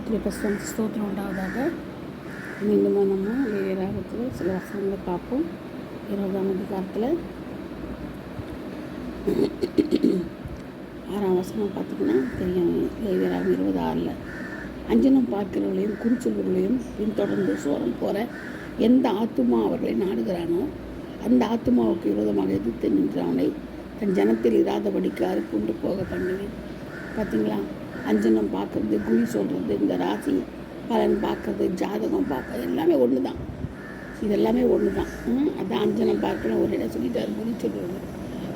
கர்த்தருடைய பரிசுத்த ஸ்தோத்திரம் உண்டாவதாக. மீண்டும் நம்ம லேவியராகத்தில் சில வசனங்களை பார்ப்போம். 20ஆம் அதிகாரத்தில் 6ஆம் வசனம் பார்த்திங்கன்னா தெரியும். லேவியராகம் 26 அஞ்சனம் பார்க்கிறவர்களையும் குறிச்சொல்வர்களையும் பின்தொடர்ந்து சோரம் போகிற எந்த ஆத்துமா அவர்களை நாடுகிறானோ அந்த ஆத்துமாவுக்கு விரோதமாக எதிர்த்து நின்று அவனை தன் ஜனத்தில் இராதபடிக்கு அறுப்புண்டு போக பண்ணுவேன். பார்த்திங்களா, அஞ்சனம் பார்க்குறது, குறி சொல்கிறது, இந்த ராசி பலன் பார்க்குறது, ஜாதகம் பார்க்க எல்லாமே ஒன்று தான். இதெல்லாமே ஒன்று தான். அதான் அஞ்சனம் பார்க்கணும் ஒரு இடம் சொல்லிட்டாரு, குறி சொல்கிறது.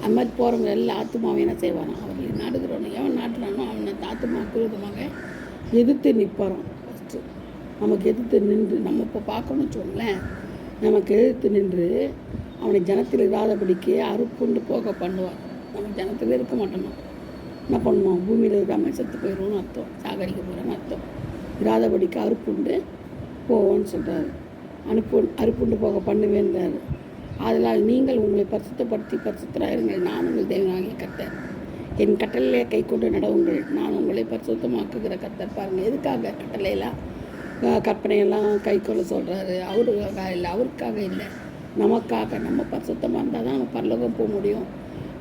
அது மாதிரி போகிறவங்க எல்லா ஆத்துமாவும் என்ன செய்வானோ அவர்களை நாடுகிறவனோ எவன் நாட்டுறானோ அவனை ஆத்துமாவுக்கு விரோதமாக எதிர்த்து நிற்பாரான். ஃபஸ்ட்டு நமக்கு எதிர்த்து நின்று நம்ம இப்போ பார்க்கணும்னு வச்சுக்கோங்களேன், நமக்கு எதிர்த்து நின்று அவனை ஜனத்தில் இராதபடிக்கு அறுப்புண்டு போக பண்ணுவார். நம்ம ஜனத்தில் இருக்க மாட்டோம். என்ன பண்ணுவோம், பூமியில் இருக்காமல் செத்து போயிடுவோம்னு அர்த்தம், சாகடிக்க போகிறோன்னு அர்த்தம். இராதபடிக்கு அறுப்புண்டு போவோன்னு சொல்கிறாரு. அறுப்புண்டு போக பண்ணுவேன்றாரு. அதனால் நீங்கள் உங்களை பரிசுத்தப்படுத்தி பரிசுத்தராயிருங்கள், நான் உங்கள் தேவனாகிய கர்த்தர். என் கட்டளையை கை கொண்டு நடவுங்கள், நான் உங்களை பரிசுத்தமாக்குகிற கர்த்தர். பாருங்கள், எதுக்காக கட்டளையெல்லாம் கற்பனையெல்லாம் கை கொள்ள சொல்கிறாரு? அவருக்காக இல்லை, அவருக்காக இல்லை, நமக்காக. நம்ம பரிசுத்தமாக இருந்தால் தான் நம்ம பரலோகம் போக முடியும்.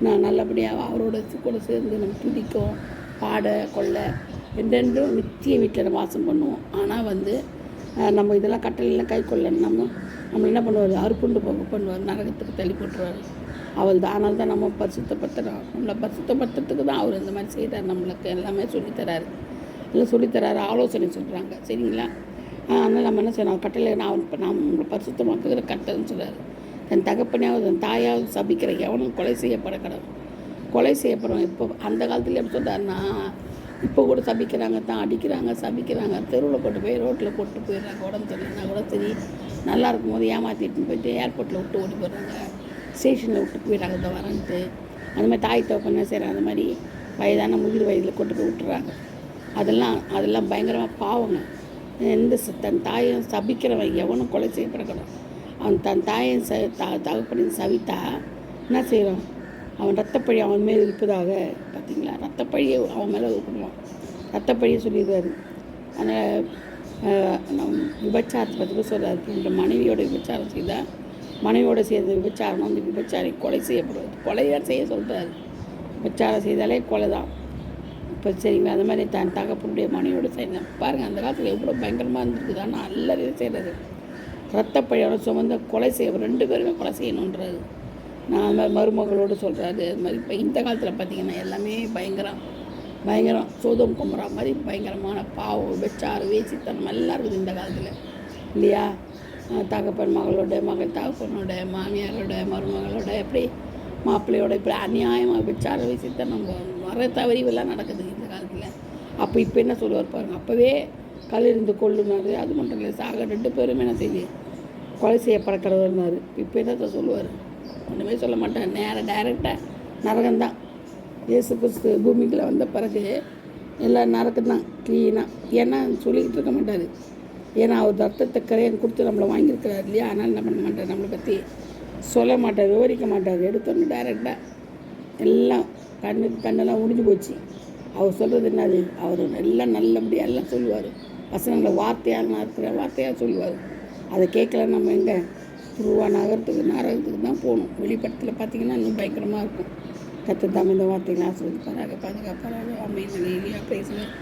நான் நல்லபடியாக அவரோட கூட சேர்ந்து நம்ம துதிக்கும், பாட கொள்ள என்றென்றும் நித்திய வீட்டில் வாசம் பண்ணுவோம். ஆனால் நம்ம இதெல்லாம் கட்டளையெல்லாம் கை கொள்ள நம்ம என்ன பண்ணுவார், அறுப்புண்டு போக பண்ணுவார், நரகத்துக்கு தள்ளி போட்டுருவார். அவள் தான். ஆனால் தான் நம்ம பரிசுத்தப்படுத்துகிறோம். நம்மளை பரிசுத்தப்படுத்துறதுக்கு தான் அவர் இந்த மாதிரி செய்கிறார். நம்மளுக்கு எல்லாமே சொல்லித்தராரு, எல்லாம் சொல்லித்தராரு, ஆலோசனை சொல்கிறாங்க. சரிங்களா? அதனால் நம்ம என்ன செய்யணும், கட்டளை நான் நம்மளை பரிசுத்தமாக்குகிற கட்டளைன்னு சொல்கிறார். தன் தகப்பனையாவது தன் தாயாவது சபிக்கிற எவனும் கொலை செய்யப்பட கடவுள். கொலை செய்யப்படும். இப்போ அந்த காலத்தில் எப்படி சொல்கிறாருன்னா, இப்போ கூட சபிக்கிறாங்க தான், அடிக்கிறாங்க, சபிக்கிறாங்க, தெருவில் போட்டு போய் ரோட்டில் போட்டு போயிடுறாங்க. உடம்பு சரியில்லைன்னா கூட சரி, நல்லா இருக்கும்போது ஏமாற்றிட்டு போயிட்டு ஏர்போர்ட்டில் விட்டு ஓடி போயிடுறாங்க, ஸ்டேஷனில் விட்டு போயிடுறாங்க இதை வரன்ட்டு. அந்த மாதிரி தாய் தகப்பன் என்ன செய்கிறாங்க, அந்த மாதிரி வயதான முதிர் வயதில் கொண்டு போய் விட்டுறாங்க. அதெல்லாம் பயங்கரமாக பாவங்க. தன் தாயை சபிக்கிறவன் எவனும் கொலை செய்யப்படக்கூடாது. அவன் தன் தாயின் தகப்பனின் சவித்தா என்ன செய்கிறான், அவன் ரத்தப்பழி அவன் மேல் இருப்பதாக. பார்த்திங்களா, ரத்தப்பழியை அவன் மேலே பண்ணுவான். ரத்தப்பழியை சொல்லிடுவார். அதனால் விபச்சாரத்தை பற்றி சொல்கிறார். இந்த மனைவியோட விபச்சாரம் செய்தால் மனைவியோட சேர்ந்த விபச்சாரம் அந்த விபச்சாரி கொலை செய்யப்படுவது. கொலையாக செய்ய சொல்கிறார். விபச்சாரம் செய்தாலே கொலை தான். இப்போ சரிங்களா, அந்த மாதிரி தன் தகப்பனுடைய மனைவியோடு செய்யணும். பாருங்கள், அந்த காலத்தில் எவ்வளோ பயங்கரமாக இருந்திருக்குது. ஆனால் அல்லது செய்கிறது ரத்தப்பழியோட சுமந்த கொலை செய்ய 2 பேருமே கொலை செய்யணுன்றாரு. நான் அது மாதிரி மருமகளோடு சொல்கிறாரு. அது மாதிரி இப்போ இந்த காலத்தில் பார்த்திங்கன்னா எல்லாமே பயங்கரம் சோதம் கும்புறா மாதிரி பயங்கரமான பாவம், விபச்சாரம், வேசித்தனம் எல்லாம் இருக்குது இந்த காலத்தில் இல்லையா? தகப்பன் மகளோட, மகள் தகப்பனோட, மாமியாரோட, மருமகளோட, எப்படி மாப்பிள்ளையோட இப்படி அநியாயமாக விபச்சாரம், வேசித்தனம் வர தவறிவெல்லாம் நடக்குது இந்த காலத்தில். அப்போ இப்போ என்ன சொல்லுவார் பாருங்கள், அப்போவே கல்லிருந்து கொள்ளுனார். அது மட்டும் இல்லை, சாக 2 பேருமே என்ன செய்து கொலை செய்யப்பட கடவுள்னார். இப்போ என்னத்தை சொல்லுவார், ஒன்றுமே சொல்ல மாட்டார். டைரெக்டாக நரகம்தான். இயேசு கிறிஸ்து பூமிக்குள்ளே வந்த பிறகு எல்லாம் நரகம்தான் க்ளீனாக. ஏன்னா சொல்லிக்கிட்டு இருக்க மாட்டார். ஏன்னா அவர் ரத்தத்தை கரையன் கொடுத்து நம்மளை வாங்கியிருக்கிறார் இல்லையா? அதனால் என்ன பண்ண மாட்டார், நம்மளை பற்றி சொல்ல மாட்டார், விவரிக்க மாட்டார். எடுத்தோன்னு டைரெக்டாக எல்லாம் கண்ணெல்லாம் முடிஞ்சு போச்சு. அவர் சொல்கிறது என்னது, அவர் எல்லாம் நல்லபடியாக எல்லாம் சொல்லுவார். வசனங்களை வார்த்தையாக இருக்கிற வார்த்தையாக சொல்லுவார். அதை கேட்கல நம்ம எங்கே நரகத்துக்கு தான் போகணும். வெளிப்படத்தில் பார்த்திங்கன்னா இன்னும் பயங்கரமாக இருக்கும். கர்த்தர் தாம் இந்த வார்த்தைகளை ஆசீர்வதிப்பாராக, பாதுகாப்பாராக. ஆமென். பேசுகிறேன்.